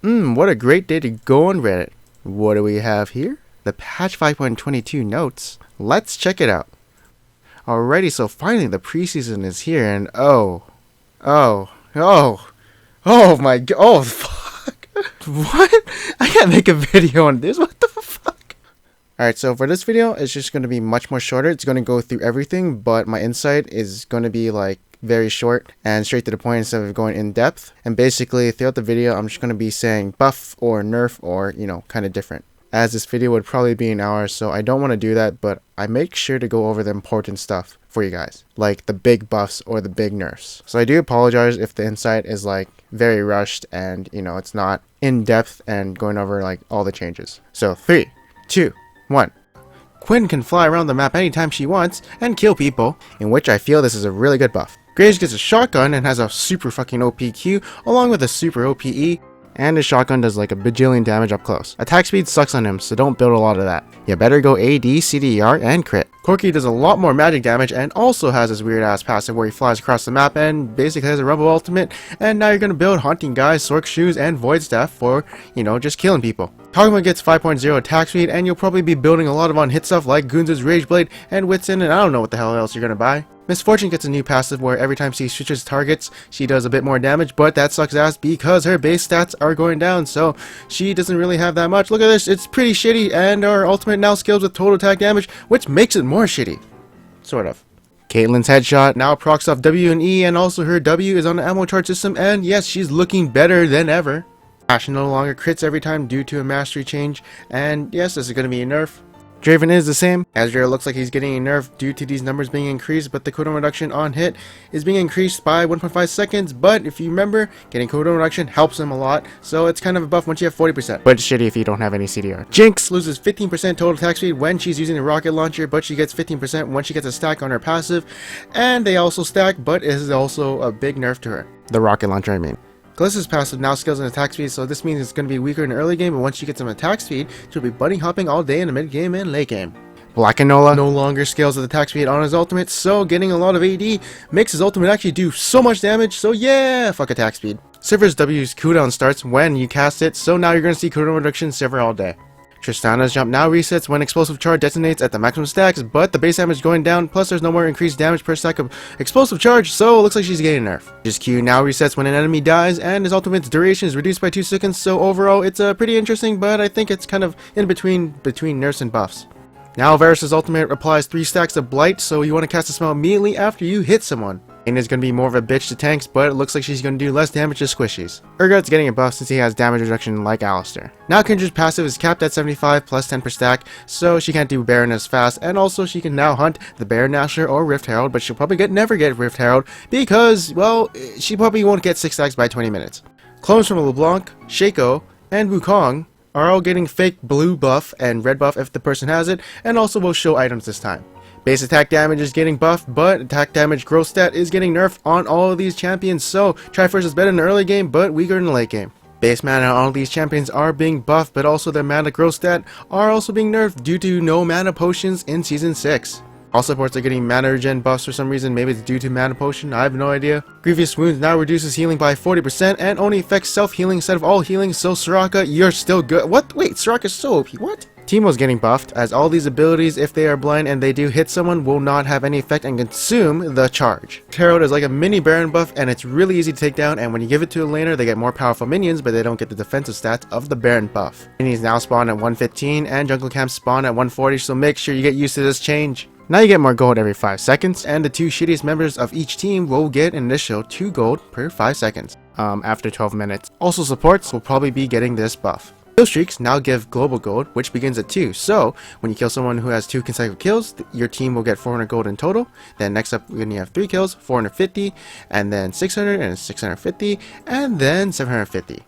What a great day to go on Reddit. What do we have here? The patch 5.22 notes. Let's check it out. Alrighty, so finally the preseason is here, and oh my god, oh fuck. What? I can't make a video on this, what the fuck? Alright, so for this video, it's just going to be much more shorter. It's going to go through everything, but my insight is going to be like very short and straight to the point instead of going in depth. And basically throughout the video I'm just going to be saying buff or nerf or kind of different, as this video would probably be an hour, so I don't want to do that, but I make sure to go over the important stuff for you guys, like the big buffs or the big nerfs. So I do apologize if the insight is like very rushed and it's not in depth and going over like all the changes. So 3, 2, 1. Quinn can fly around the map anytime she wants and kill people, in which I feel this is a really good buff. Graves gets a shotgun and has a super fucking OP Q along with a super OP E, and his shotgun does like a bajillion damage up close. Attack speed sucks on him, so don't build a lot of that. You better go AD, CDR, and crit. Corky does a lot more magic damage and also has this weird ass passive where he flies across the map and basically has a rumble ultimate, and now you're gonna build Haunting Guys, Sork Shoes, and Void Staff for, just killing people. Koguma gets 5.0 attack speed, and you'll probably be building a lot of on hit stuff like Goonza's Rage Blade and Whitson, and I don't know what the hell else you're gonna buy. Misfortune gets a new passive where every time she switches targets, she does a bit more damage, but that sucks ass because her base stats are going down, so she doesn't really have that much. Look at this, it's pretty shitty, and our ultimate now scales with total attack damage, which makes it more shitty. Sort of. Caitlyn's headshot now procs off W and E, and also her W is on the ammo charge system, and yes, she's looking better than ever. Ash no longer crits every time due to a mastery change, and yes, this is going to be a nerf. Draven is the same. Azrael looks like he's getting a nerf due to these numbers being increased, but the cooldown reduction on hit is being increased by 1.5 seconds, but if you remember, getting cooldown reduction helps him a lot, so it's kind of a buff once you have 40%, but it's shitty if you don't have any CDR. Jinx loses 15% total attack speed when she's using a rocket launcher, but she gets 15% when she gets a stack on her passive, and they also stack, but it is also a big nerf to her. The rocket launcher, I mean. Glissa's passive now scales in attack speed, so this means it's going to be weaker in the early game, but once she gets some attack speed, she'll be bunny hopping all day in the mid game and late game. Black Enola no longer scales with attack speed on his ultimate, so getting a lot of AD makes his ultimate actually do so much damage, so yeah, fuck attack speed. Sivir's W's cooldown starts when you cast it, so now you're going to see cooldown reduction Sivir all day. Tristana's jump now resets when explosive charge detonates at the maximum stacks, but the base damage is going down, plus there's no more increased damage per stack of explosive charge, so it looks like she's getting a nerf. His Q now resets when an enemy dies, and his ultimate's duration is reduced by 2 seconds, so overall it's pretty interesting, but I think it's kind of in between nerfs and buffs. Now Varus' ultimate applies 3 stacks of blight, so you want to cast a spell immediately after you hit someone. Aina is going to be more of a bitch to tanks, but it looks like she's going to do less damage to squishies. Urgot's getting a buff since he has damage reduction like Alistar. Now Kindra's passive is capped at 75 plus 10 per stack, so she can't do Baron as fast, and also she can now hunt the Baron Nashor or Rift Herald, but she'll probably never get Rift Herald because, well, she probably won't get 6 stacks by 20 minutes. Clones from LeBlanc, Shaco, and Wukong are all getting fake blue buff and red buff if the person has it, and also will show items this time. Base attack damage is getting buffed, but attack damage growth stat is getting nerfed on all of these champions, so Triforce is better in the early game, but weaker in the late game. Base mana on all of these champions are being buffed, but also their mana growth stat are also being nerfed due to no mana potions in Season 6. All supports are getting mana regen buffs for some reason, maybe it's due to mana potion, I have no idea. Grievous Wounds now reduces healing by 40% and only affects self-healing instead of all healing, so Soraka, you're still good. What? Wait, Soraka's so OP, what? Teemo's getting buffed, as all these abilities, if they are blind and they do hit someone, will not have any effect and consume the charge. Herald is like a mini Baron buff, and it's really easy to take down, and when you give it to a laner, they get more powerful minions, but they don't get the defensive stats of the Baron buff. Minions now spawn at 115, and jungle camps spawn at 140, so make sure you get used to this change. Now you get more gold every 5 seconds, and the 2 shittiest members of each team will get an initial 2 gold per 5 seconds, after 12 minutes. Also supports will probably be getting this buff. Kill streaks now give global gold, which begins at 2, so when you kill someone who has 2 consecutive kills, your team will get 400 gold in total. Then next up, when you have 3 kills, 450, and then 600 and 650, and then 750.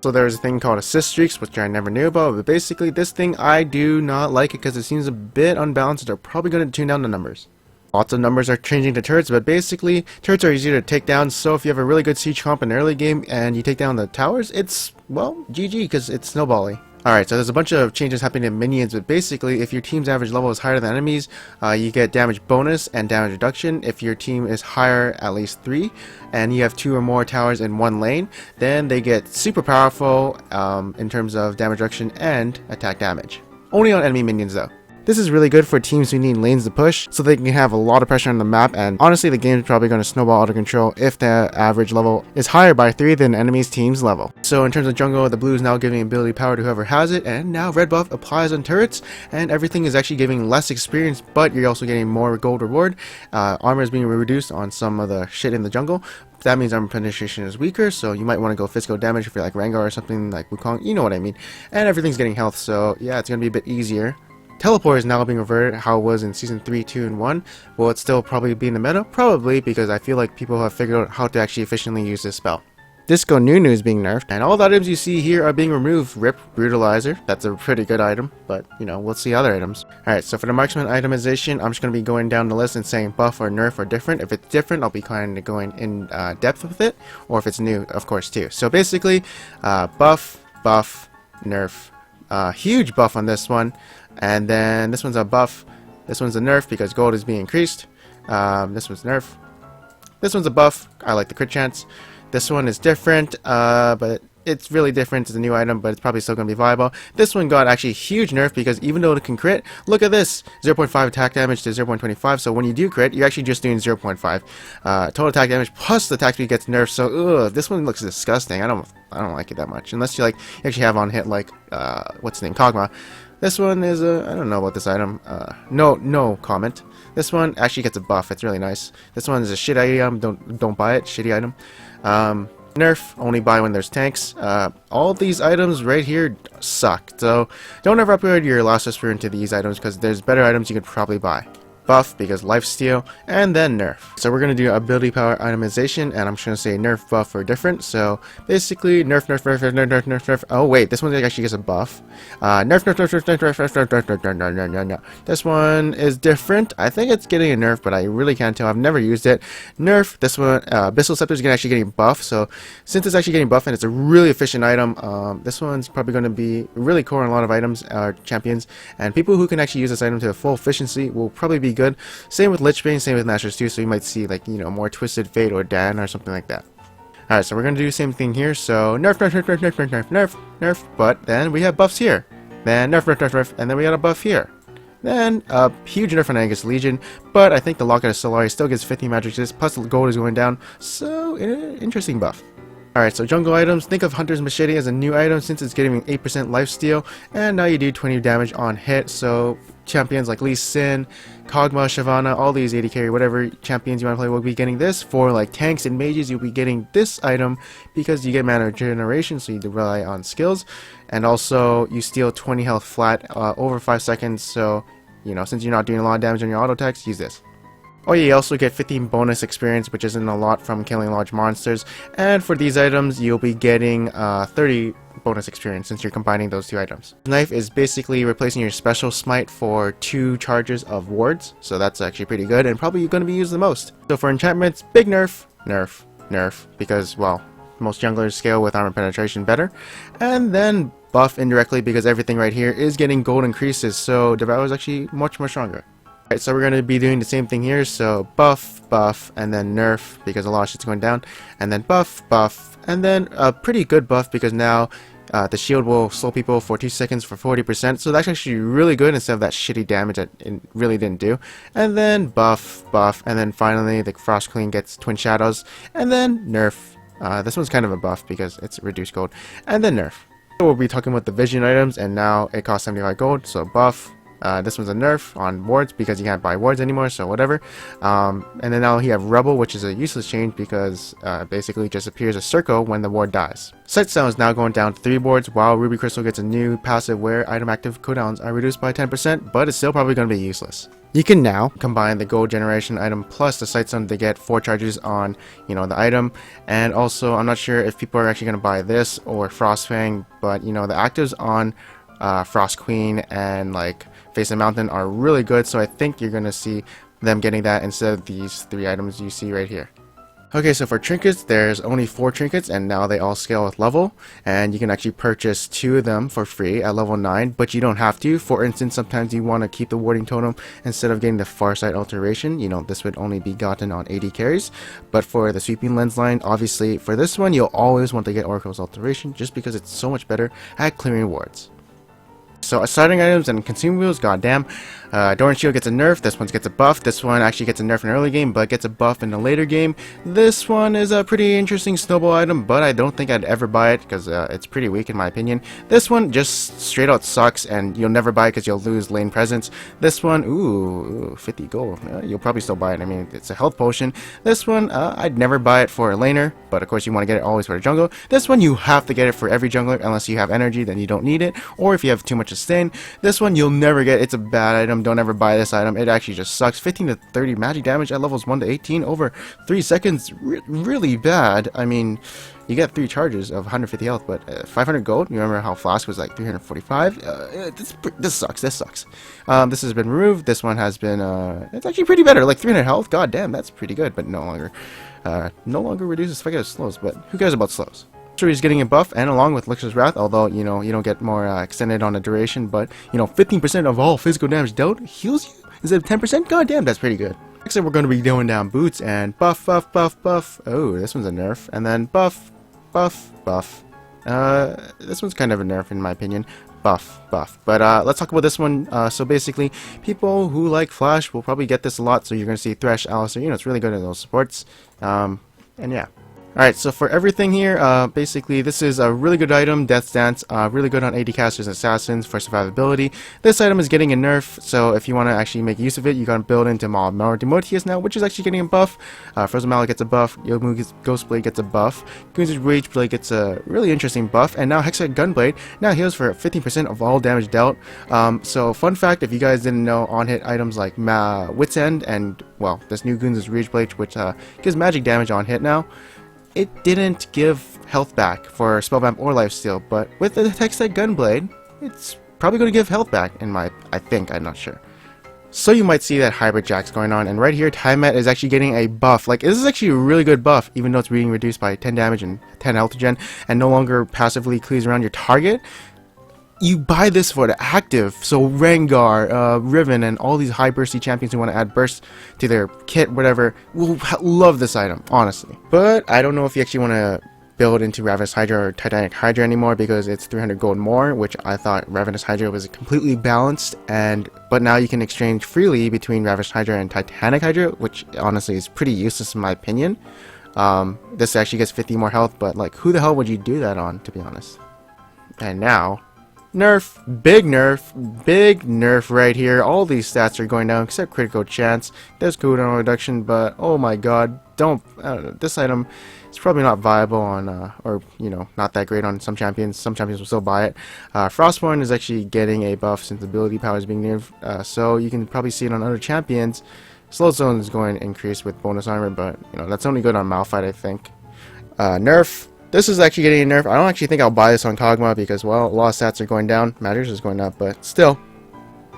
So there's a thing called assist streaks, which I never knew about, but basically this thing I do not like it because it seems a bit unbalanced. They're probably going to tune down the numbers. Lots of numbers are changing to turrets, but basically turrets are easier to take down, so if you have a really good siege comp in the early game and you take down the towers, it's, well, GG because it's snowbally. Alright, so there's a bunch of changes happening in minions, but basically, if your team's average level is higher than enemies, you get damage bonus and damage reduction. If your team is higher, at least 3, and you have 2 or more towers in one lane, then they get super powerful in terms of damage reduction and attack damage. Only on enemy minions though. This is really good for teams who need lanes to push, so they can have a lot of pressure on the map, and honestly the game is probably going to snowball out of control if the average level is higher by 3 than enemy's team's level. So in terms of jungle, the blue is now giving ability power to whoever has it, and now red buff applies on turrets, and everything is actually giving less experience, but you're also getting more gold reward. Armor is being reduced on some of the shit in the jungle. That means armor penetration is weaker, so you might want to go physical damage if you're like Rengar or something like Wukong, you know what I mean. And everything's getting health, so yeah, it's going to be a bit easier. Teleport is now being reverted how it was in Season 3, 2, and 1. Will it still probably be in the meta? Probably, because I feel like people have figured out how to actually efficiently use this spell. Disco Nunu is being nerfed, and all the items you see here are being removed. Rip Brutalizer, that's a pretty good item, but you know, we'll see other items. Alright, so for the marksman itemization, I'm just going to be going down the list and saying buff or nerf or different. If it's different, I'll be kind of going in depth with it, or if it's new, of course, too. So basically, buff, nerf. Huge buff on this one. And then this one's a buff, this one's a nerf because gold is being increased. This one's nerf. This one's a buff, I like the crit chance. This one is different, but it's really different. It's a new item, but it's probably still going to be viable. This one got actually a huge nerf because even though it can crit, look at this, 0.5 attack damage to 0.25. So when you do crit, you're actually just doing 0.5 total attack damage plus the attack speed gets nerfed. So this one looks disgusting. I don't like it that much unless you actually have on hit like what's the name, Kog'Maw. This one is I don't know about this item. No comment. This one actually gets a buff. It's really nice. This one is a shit item. Don't buy it. Shitty item. Nerf, only buy when there's tanks. All these items right here suck. So don't ever upgrade your Last Whisper into these items because there's better items you could probably buy. Buff because lifesteal, and then nerf. So we're going to do ability power itemization, and I'm just going to say nerf, buff, or different. So basically nerf. Oh wait, this one actually gets a buff. Nerf. This one is different. I think it's getting a nerf, but I really can't tell. I've never used it. Nerf. This one, Abyssal Scepter is actually getting buff. So since it's actually getting buff and it's a really efficient item, this one's probably going to be really core in a lot of items, champions, and people who can actually use this item to full efficiency will probably be good. Same with Lich Bane, same with Masters too, so you might see more Twisted Fate or Dan or something like that. Alright, so we're gonna do the same thing here, so nerf, but then we have buffs here. Then nerf, and then we got a buff here. Then a huge nerf on Angus Legion, but I think the Lockout of Solari still gets 50 magic resist, plus the gold is going down, so interesting buff. Alright, so jungle items, think of Hunter's Machete as a new item since it's getting 8% lifesteal, and now you do 20 damage on hit, so champions like Lee Sin, Kog'Maw, Shyvana, all these 80 carry, whatever champions you want to play will be getting this. For like tanks and mages, you'll be getting this item because you get mana regeneration, so you rely on skills, and also you steal 20 health flat over 5 seconds, so since you're not doing a lot of damage on your auto attacks, use this. Oh yeah, you also get 15 bonus experience, which isn't a lot from killing large monsters, and for these items you'll be getting 30 bonus experience since you're combining those two items. Knife is basically replacing your special smite for 2 charges of wards, so that's actually pretty good and probably going to be used the most. So for enchantments, big nerf, because well, most junglers scale with armor penetration better, and then buff indirectly because everything right here is getting gold increases, so Devour is actually much more stronger. Alright, so we're going to be doing the same thing here, so buff, and then nerf, because a lot of shit's going down, and then buff, and then a pretty good buff, because now the shield will slow people for 2 seconds for 40%, so that's actually really good instead of that shitty damage that it really didn't do. And then buff, and then finally the Frost Queen gets Twin Shadows, and then nerf. This one's kind of a buff because it's reduced gold, and then nerf. So we'll be talking about the vision items, and now it costs 75 gold, so buff. This one's a nerf on wards because you can't buy wards anymore, so whatever. And then now you have Rebel, which is a useless change because basically just appears a circle when the ward dies. Sightstone is now going down to 3 wards, while Ruby Crystal gets a new passive where item active cooldowns are reduced by 10%, but it's still probably going to be useless. You can now combine the gold generation item plus the Sightstone to get 4 charges on, the item. And also, I'm not sure if people are actually going to buy this or Frostfang, but the actives on Frost Queen and Face of Mountain are really good, so I think you're going to see them getting that instead of these 3 items you see right here. Okay, so for trinkets, there's only 4 trinkets, and now they all scale with level, and you can actually purchase 2 of them for free at level 9, but you don't have to. For instance, sometimes you want to keep the warding totem instead of getting the Farsight alteration. You know, this would only be gotten on 80 carries, but for the sweeping lens line, obviously for this one, you'll always want to get Oracle's alteration just because it's so much better at clearing wards. So starting items and consumables, goddamn. Doran Shield gets a nerf, this one gets a buff, this one actually gets a nerf in the early game, but gets a buff in the later game. This one is a pretty interesting snowball item, but I don't think I'd ever buy it, because it's pretty weak in my opinion. This one just straight out sucks, and you'll never buy it because you'll lose lane presence. This one, ooh, 50 gold, you'll probably still buy it, I mean, it's a health potion. This one, I'd never buy it for a laner, but of course you want to get it always for a jungle. This one, you have to get it for every jungler, unless you have energy, then you don't need it, or if you have too much sustain. This one, you'll never get, it's a bad item, don't ever buy this item, it actually just sucks. 15 to 30 magic damage at levels 1 to 18 over 3 seconds, really bad. I mean, you get 3 charges of 150 health, but 500 gold, you remember how Flask was like 345? This sucks. This has been removed, this one has been, it's actually pretty better, like 300 health, god damn, that's pretty good, but no longer reduces if I get slows, but who cares about slows? Is getting a buff, and along with Elixir's Wrath, although you know you don't get more extended on the duration, but you know 15% of all physical damage dealt heals you instead of 10%. God damn, that's pretty good. Next up, we're going to be going down boots and buff. Oh, this one's a nerf, and then buff. This one's kind of a nerf in my opinion. Buff. But let's talk about this one. So basically, people who like Flash will probably get this a lot. So you're going to see Thresh, Alistair. You know, it's really good in those supports. And yeah. Alright, so for everything here, basically this is a really good item, Death Dance, really good on AD casters and assassins for survivability. This item is getting a nerf, so if you want to actually make use of it, you gotta build into Demortius now, which is actually getting a buff. Frozen Mallet gets a buff, Yomu's Ghostblade gets a buff, Guns' Rage Blade gets a really interesting buff, and now Hexite Gunblade now heals for 15% of all damage dealt. So fun fact, if you guys didn't know, on-hit items like Wit's End and, well, this new Guns' Rage Blade, which gives magic damage on hit now, it didn't give health back for Spellvamp or Lifesteal, but with the Hexite Gunblade, it's probably going to give health back I think, I'm not sure. So you might see that hybrid jacks going on, and right here, Tymet is actually getting a buff. Like, this is actually a really good buff, even though it's being reduced by 10 damage and 10 health gen, and no longer passively cleaves around your target. You buy this for the active, so Rengar, Riven, and all these high bursty champions who want to add burst to their kit, whatever, will love this item, honestly. But I don't know if you actually want to build into Ravenous Hydra or Titanic Hydra anymore because it's 300 gold more, which I thought Ravenous Hydra was completely balanced, but now you can exchange freely between Ravenous Hydra and Titanic Hydra, which honestly is pretty useless in my opinion. This actually gets 50 more health, but like, who the hell would you do that on, to be honest? And now, nerf, big nerf right here. All these stats are going down except critical chance. There's cooldown reduction, but oh my god, I don't know, this item is probably not viable on, or you know, not that great on some champions. Some champions will still buy it. Frostborn is actually getting a buff since ability power is being nerfed, so you can probably see it on other champions. Slow zone is going to increase with bonus armor, but you know, that's only good on Malphite, I think. Nerf. This is actually getting a nerf. I don't actually think I'll buy this on Kog'Maw because, well, a lot of stats are going down. Matters is going up, but still.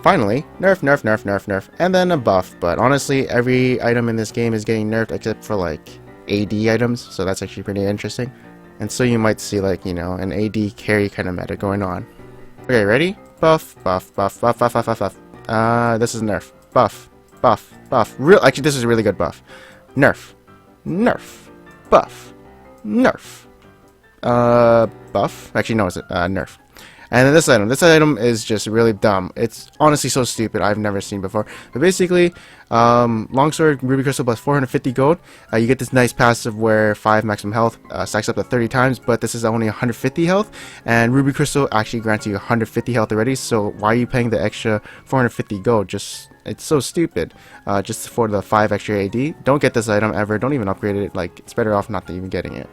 Finally, nerf, and then a buff. But honestly, every item in this game is getting nerfed except for, like, AD items. So that's actually pretty interesting. And so you might see, like, you know, an AD carry kind of meta going on. Okay, ready? Buff. This is nerf. Buff. Actually, this is a really good buff. Nerf. Buff. Nerf. Buff? Actually, no, it's nerf. And then this item is just really dumb. It's honestly so stupid, I've never seen before. But basically, Longsword, Ruby Crystal plus 450 gold. You get this nice passive where 5 maximum health stacks up to 30 times, but this is only 150 health. And Ruby Crystal actually grants you 150 health already, so why are you paying the extra 450 gold? It's so stupid. Just for the 5 extra AD. Don't get this item ever, don't even upgrade it, like, it's better off not even getting it.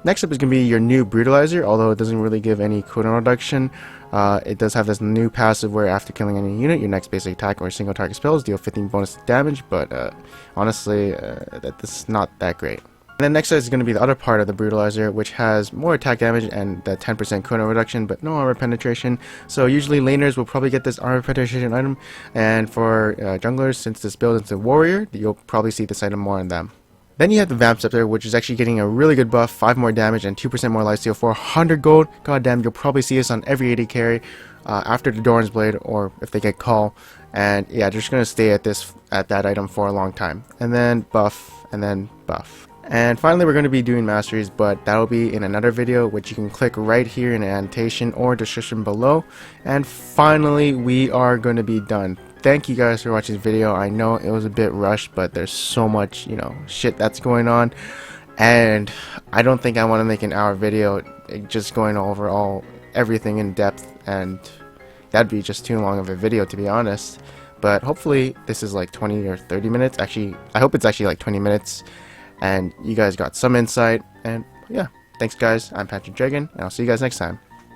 Next up is going to be your new Brutalizer, although it doesn't really give any cooldown reduction. It does have this new passive where after killing any unit, your next basic attack or single target spells deal 15 bonus damage, but honestly, this is not that great. And then next up is going to be the other part of the Brutalizer, which has more attack damage and the 10% cooldown reduction, but no armor penetration. So usually laners will probably get this armor penetration item, and for junglers, since this build is a warrior, you'll probably see this item more on them. Then you have the Vamp Scepter, which is actually getting a really good buff, 5 more damage and 2% more lifesteal for 100 gold. God damn, you'll probably see this on every AD carry after the Doran's Blade, or if they get Call. And yeah, they're just gonna stay at that item for a long time. And then buff, and then buff. And finally, we're going to be doing masteries, but that'll be in another video, which you can click right here in the annotation or description below. And finally, we are going to be done. Thank you guys for watching this video. I know it was a bit rushed, but there's so much, shit that's going on. And I don't think I want to make an hour video just going over everything in depth, and that'd be just too long of a video, to be honest. But hopefully this is like 20 or 30 minutes. Actually, I hope it's actually like 20 minutes. And you guys got some insight. And yeah, thanks guys. I'm Patrick Dragon, and I'll see you guys next time.